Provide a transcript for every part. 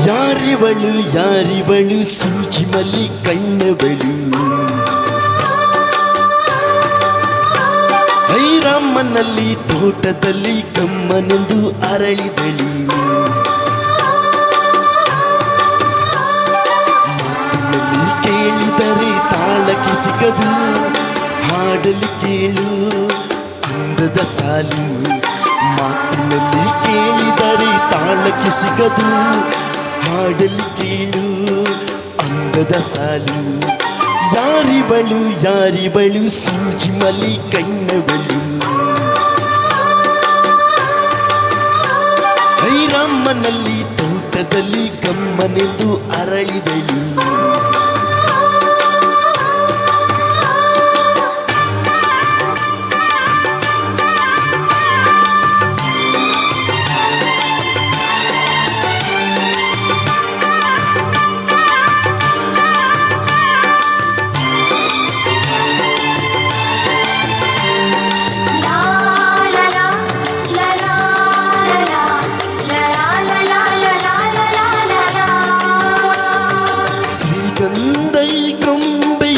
ಯಾರಿವಳು ಯಾರಿವಳು ಸೂಜಿ ಮಲ್ಲಿ ಕಣ್ಣವಳು ಐರಾಮನಲ್ಲಿ ತೋಟದಲ್ಲಿ ಕಮ್ಮನೆಂದು ಅರಳಿದಳು ಮಾತಿನಲ್ಲಿ ಕೇಳಿದರೆ ತಾಳಕ್ಕೆ ಸಿಗದು ಹಾಡಲಿ ಕೇಳು ಅಂದದ ಸಾಲು ಮಾತಿನಲ್ಲಿ ಕೇಳಿದರೆ ತಾಳಕ್ಕೆ ಸಿಗದು ಹಾಡಲಿ ಕೇಳು ಅಂದದ ಸಾಲು ಯಾರಿವಳು ಯಾರಿವಳು ಸೂಜಿ ಮಲಿ ಕಣ್ಣವಳು ಐರಾಮನಲ್ಲಿ ತೋಟದಲ್ಲಿ ಗಮ್ಮನೆಂದು ಅರಳಿದಳು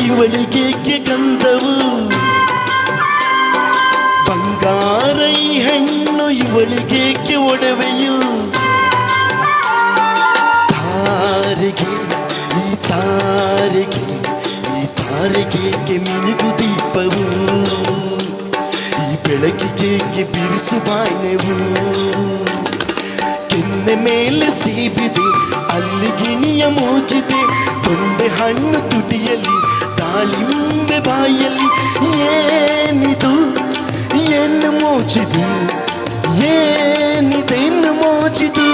ಇವಳಿಗೇಕೆ ಗಂಧವು ಬಂಗಾರ ಈ ಹೆಣ್ಣು ಇವಳಿಗೇಕೆ ಒಡವೆಯು ತಾರಿಗೆ ಈ ತಾರಿಗೆ ಈ ತಾರಿಗೇಕೆ ಮಿನುಗು ದೀಪವು ಈ ಬೆಳಕಿಗೇಕೆ ಬಿರುಸು ಬಾಯ್ನೆವು ಕೆನ್ನೆ ಮೇಲೆ ಸೀಬಿದೆ ಅಲ್ಲಿ ಗಿಣಿಯ ಮೂಗಿದೆ ತೊಂಡೆ ಹಣ್ಣು ತುಟಿಯಲ್ಲಿ ದಾಳಿಂಬೆ ಬಾಯಲ್ಲಿ ಏನಿದು ಏನು ಮೋಚಿದು ಏನಿದೇನು ಮೋಚಿದು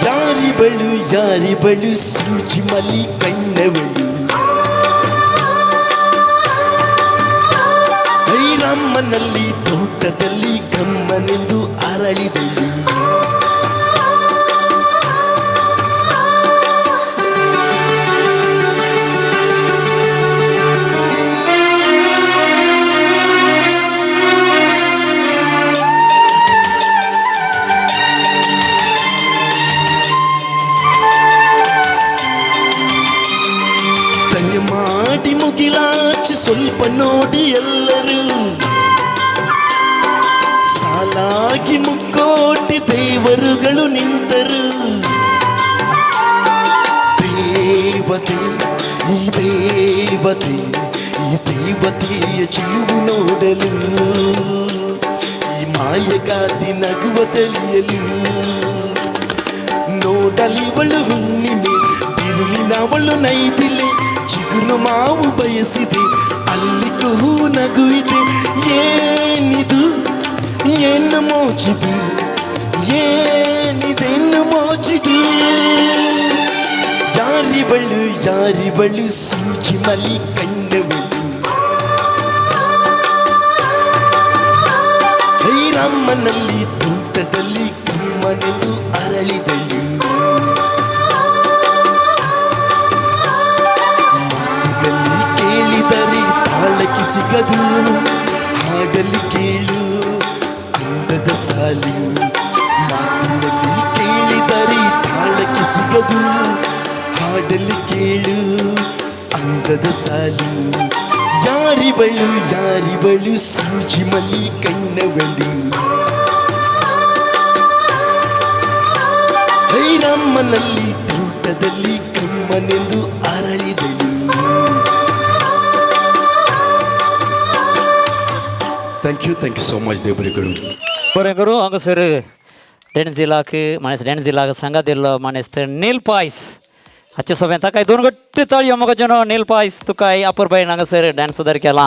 ಯಾರಿವಳು ಯಾರಿವಳು ಸೂಜಿ ಮಲಿ ಕಣ್ಣವಳು ಐರಾಮನಲ್ಲಿ ತೋಟದಲ್ಲಿ ಗಮ್ಮನೆಂದು ಅರಳಿದಳು ಮಾಡಿ ಮುಗಿಲಾಚಿ ಸ್ವಲ್ಪ ನೋಡಿ ಎಲ್ಲರೂ ಸಾಲಾಗಿ ಮುಕ್ಕೋಟಿ ದೇವರುಗಳು ನಿಂತರು ದೇವತೆ ಈ ದೇವತೆ ಈ ದೇವತೆಯ ಚಿಲುವು ನೋಡಲು ಈ ಮಾಯಗಾದಿ ನಗುವ ತಿಳಿಯಲು ನೋಡಲಿವಳು ಹುಣ್ಣಿಮೆ ಬಿರುಲಿನವಳು ನೈದಿಲೆ ಚಿಗುರು ಮಾವು ಬಯಸಿದೆ ಅಲ್ಲಿ ಕುಹು ನಗುವಿದೆ ಏನಿದು ಏನು ಮೋಚಿದು ಏನಿದೆನ್ನು ಮೋಚಿದು ಯಾರಿವಳು ಯಾರಿವಳು ಸೂಜಿ ಮಲಿ ಕಣ್ಣವಳು ಐರಾಮನಲ್ಲಿ ತೋಟದಲ್ಲಿ ಕಮ್ಮನೆಂದು ಅರಳಿದಳು ತಾಳಕ್ಕೆ ಸಿಗದು ಹಾಡಲಿ ಕೇಳು ಅಂದದ ಸಾಲು ಮಾತಿನಲ್ಲಿ ಕೇಳಿದರೆ ತಾಳಕ್ಕೆ ಸಿಗದು ಹಾಡಲಿ ಕೇಳು ಅಂದದ ಸಾಲು ಯಾರಿವಳು ಯಾರಿವಳು ಸೂಜಿ ಮಲಿ ಕಣ್ಣವಳು ಐರಾಮನಲ್ಲಿ ತೋಟದಲ್ಲಿ ಕಮ್ಮನೆಂದು ಅರಳಿದಳು Thank you so much Debriguru. Borenguru angga sere dance zilak manis dance zilak sangga dilo manis ter Neil Pais. Acce soben takai don gotte tali amaga jono Neil Pais tukai upper bay angga sere dance udar kela.